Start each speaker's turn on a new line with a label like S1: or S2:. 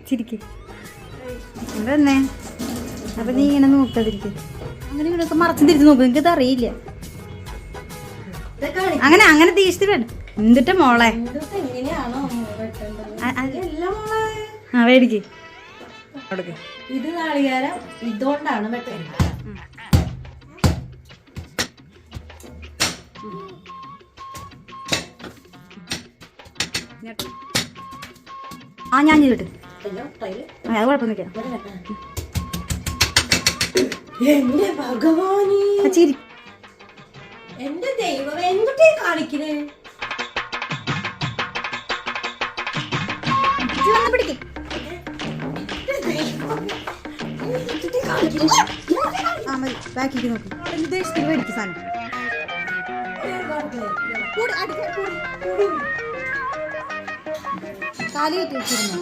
S1: ചിരിക്ക് അതന്നെ. അപ്പൊ നീ ഇങ്ങനെ നോക്കാതിരിക്കും. അങ്ങനെ ഇങ്ങനെയൊക്കെ മറച്ചും തിരിച്ച് നോക്കും. എനിക്കത് അറിയില്ല. അങ്ങനെ അങ്ങനെ തീഷ്ടി വേണ്ട. എന്നിട്ട് മോളെ ആ മേടിക്ക്.
S2: ഇത് നാളികേരം ഇതുകൊണ്ടാണ് വെട്ടുന്നത്.
S1: ആ ഞാൻ ചെയ്തിട്ട് അത് കുഴപ്പമൊന്നുമില്ല.
S2: എന്റെ ഭഗവാനി,
S1: ചിരി
S2: എന്റെ ദൈവം എന്തൊക്കെ കാണിക്കണേ.
S1: പിടിക്ക്. ആ മതി ബാക്കിക്ക് നോക്ക്. ഉദ്ദേശിച്ച് മേടിക്കും സാധനം. കാലി കയറ്റി വെച്ചിരുന്നോ?